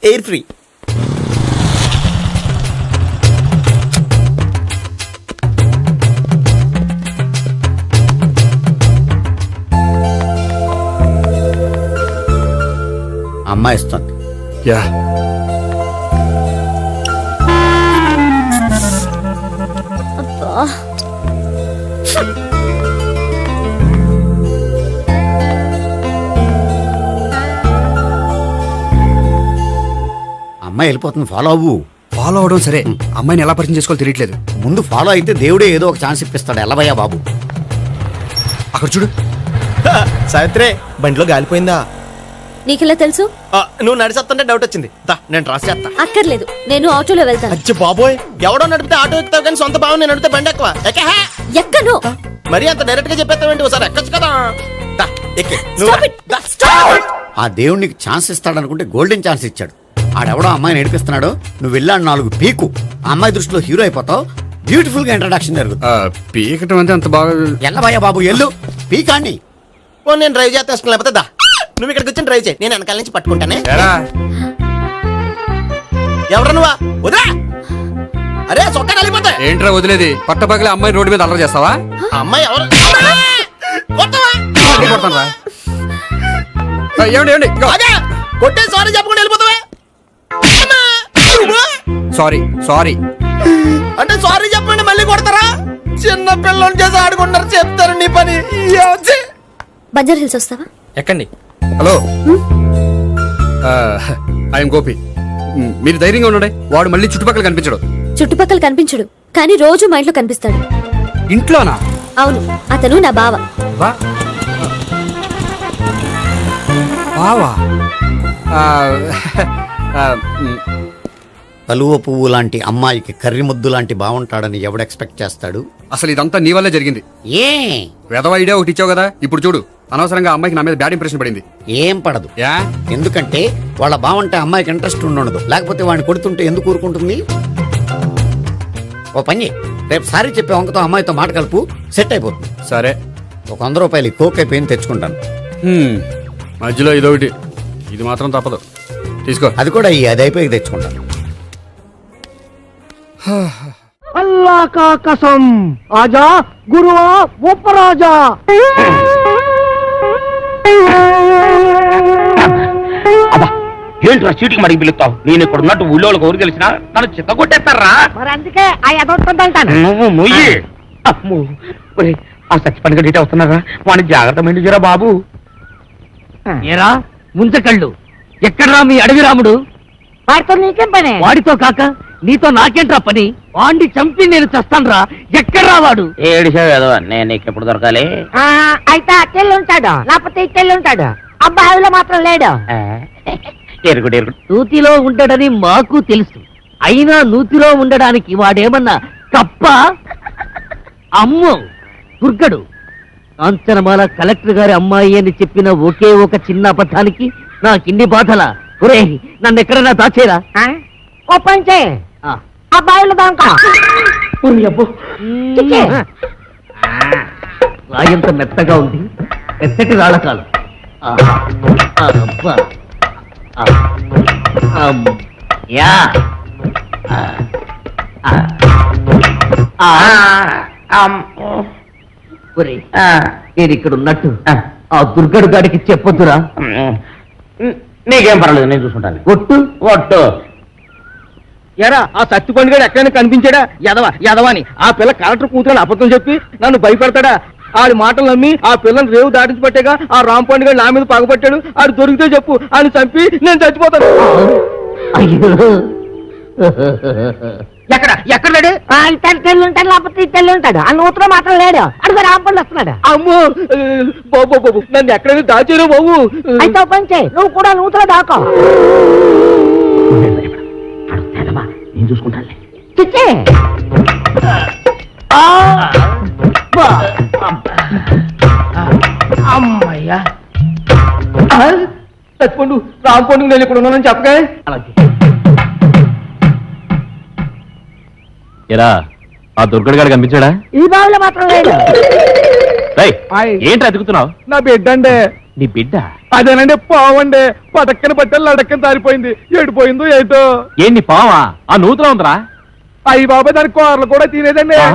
Air free. అమ్మాయి ఇస్తుంది. Yeah అమ్మాయి వెళ్ళిపోతుంది, ఫాలో అవ్వు. ఫాలో అవడం సరే, అమ్మాయిని ఎలా పరిచయం చేసుకోవాలో తెలియట్లేదు. ముందు ఫాలో అయితే దేవుడే ఏదో ఒక ఛాన్స్ ఇప్పిస్తాడు. ఎల్లవయ్యా బాబు. అక్కడ చూడు. సావిత్రి, బండిలో గాలిపోయిందా? నీకెలా తెలుసు? నువ్వు నడిచేస్తుంటే డౌట్ వచ్చింది. నేను ట్రాస్ చేస్తా. అక్కర్లేదు, నేను ఆటోలో వెళ్తాను. అచ్చి బాబోయ్, ఎవడో నడిపితే ఆటో ఎక్కుతావు కానీ సొంత భావం నేను నడిపితే బండి ఎక్కువ. ఎక్కను. మరి అంత డైరెక్ట్ గా చెప్పేస్తావేంటి? ఒకసారి ఎక్కచ్చు కదా. ఆ దేవుడికి ఛాన్స్ ఇస్తాడనుకుంటే గోల్డెన్ ఛాన్స్ ఇచ్చాడు. ఆడెవడో అమ్మాయిని నడిపిస్తున్నాడు, నువ్వు వెళ్ళాడు 4 పీకు. ఆ అమ్మాయి దృష్టిలో హీరో అయిపోతావు. బ్యూటిఫుల్ గా ఇంట్రడక్షన్ జరుగుతుంది. పీకటం అంటే అంత బాగా. ఎల్లవయ్యా బాబు, ఎల్లు పీకాన్ని. నేను డ్రైవ్ చేస్తా, లేకపోతే దా నువ్వు ఇక్కడికి వచ్చి డ్రైవ్ చేయి, నేను వెనకాల నుంచి పట్టుకుంటానే. ఎవరు నువ్వా? వదిలే. అరే చొక్కా కలిపోతా. ఏంట్రా వదిలేది? పట్టపగలే అమ్మాయి రోడ్డు మీద అల్లరి చేస్తావా? అమ్మాయి ఎవరు? కొట్టే సారీ చెప్పకుండా వెళ్ళిపోతావా? సారీ సారీ అంటే సారీ చెప్పండి మళ్ళీ కొడతారా? చిన్న పిల్లలు చేసి ఆడుకుంటారు, చెప్తారు నీ పని. బంజారా హిల్స్ వస్తావా? ఎక్కండి. Hello, I'm Gopi. మీరు ధైర్యంగా ఉండండి. వాడు మళ్ళీ చుట్టుపక్కల కనిపించడు. చుట్టుపక్కల కనిపించడు, కానీ రోజు మా ఇంట్లో కనిపిస్తాడు. ఇంట్లోనా? అవును, అతను నా బావ. బావా? కలువ పువ్వు లాంటి అమ్మాయికి కర్రి ముద్దు లాంటి బాగుంటాడని ఎవడు ఎక్స్పెక్ట్ చేస్తాడు? అసలు ఇదంతా నీ వల్లే జరిగింది. ఏ వెధవ ఐడియా ఒకటి ఇచ్చావు కదా. ఇప్పుడు చూడు, అనవసరంగా అమ్మాయికి నా మీద బ్యాడ్ ఇంప్రెషన్ పడింది. ఏం పడదు. ఎందుకంటే వాళ్ళ బాగుంటే అమ్మాయికి ఇంట్రెస్ట్ ఉండదు. లేకపోతే వాడిని కొడుతుంటే ఎందుకు ఊరుకుంటుంది? ఓ పని, రేపు సారీ చెప్పే వంకతో అమ్మాయితో మాట కలుపు, సెట్ అయిపోతుంది. సరే, ఒక 100 రూపాయలు కోక్ అయిపోయింది, తెచ్చుకుంటాను. మధ్యలో ఇదొకటి, ఇది మాత్రం తప్పదు. తీసుకో. అది కూడా అది అయిపోయి తెచ్చుకుంటాను. अल्लाह का कसम आजा गुरुआ ऊपर आजा। అబ్బా ఏంట్రా చీటికి మడికి పిలుస్తావు? నేను ఇక్కడ ఉన్నట్టు ఊళ్ళోకి ఊరు తెలిసినా నన్ను చిత్త కొట్టేస్తారా? మరి అందుకే ఆ ఎదొస్తుంటాను. నువ్వు మొయ్యి. అమ్మో, ఆ సచ్చిపని గడ్డి వస్తున్నారా? వాడిని జాగ్రత్త మెండుజరా బాబు. ఏరా ముంచకళ్ళు, ఎక్కడ్రా మీ అడవి రాముడు? వాడితో నీకేం పని? వాడితో కాక నీతో నాకేంట్రా పని? వాడిని చంపి నేను చస్తానురా. ఎక్కడ్రా వాడు? ఏడిసావు నేను నీకెప్పుడు దొరకాలి? అయితే అక్కెళ్ళి ఉంటాడు, లేకపోతే ఇక్కెళ్ళి ఉంటాడు. అబ్బాయిలో మాత్రం లేడు. ఎరుగుడు ఎరుగుడు నూతిలో ఉంటాడని మాకు తెలుసు. అయినా నూతిలో ఉండడానికి వాడేమన్నా కప్ప? అమ్మో దుర్గడు. కాంచనమాల కలెక్టర్ గారి అమ్మాయి అని చెప్పిన ఒకే ఒక చిన్న అబద్ధానికి నాకిన్ని బాధలా? ఒరే నన్ను ఎక్కడైనా దాచేరా? ఓ పని చేయి, అబ్బాయిలు దాంట్లో రాయంత మెత్తగా ఉంది, మెత్తటి రాళ్ళకాలు. నేను ఇక్కడ ఉన్నట్టు ఆ దుర్గడు గాడికి చెప్పొద్దురా. నీకేం పర్వాలేదు, నేను చూసుకుంటాను. ఒట్టు ఒట్టు. ఎరా ఆ సత్తిపండు గారు ఎక్కడైనా కనిపించాడా? యదవాని ఆ పిల్ల కలెక్టర్ కూతురని అబద్ధం చెప్పి నన్ను భయపెడతాడా? ఆడి మాటలు నమ్మి ఆ పిల్లని రేవు దాటించి పట్టేగా ఆ రాంపండు గారు నా మీద పగబట్టాడు. ఆడు దొరికితే చెప్పు, ఆయన చంపి నేను చచ్చిపోతాను. అయ్యో ఎక్కడ లేడు? తెల్లి ఉంటాడు లేకపోతే తెల్లి ఉంటాడు ఆ నూతులో మాత్రం లేడు అడుగు రాంపండి వస్తున్నాడు. అమ్మో బాబు బాబు నన్ను ఎక్కడైనా దాచారు బాబు. అయితే ఓ పని చేయి నువ్వు కూడా నూతులో దాకో. నేను చూసుకుంటానులే. చిచ్చి అమ్మయ్యా చచ్చిపోండు రాంపండు నేను ఇక్కడ ఉన్నానని చెప్పగా. ఎరా ఆ దుర్గడు గారు కనిపించాడా? ఈ బావిలో మాత్రం లేడు. ఏంటి అతుకుతున్నావు? నా బిడ్డ అండి. నీ బిడ్డ? అదేనండి పావండి పటక్కన పట్టాలి లడక్కన దారిపోయింది ఎడిపోయిందో ఏటో. ఏంటి పావా? ఆ నూతులో ఉందిరా. అయ్యి బాబాయ్ దాని కూరలు కూడా తినేదండి. ఆ?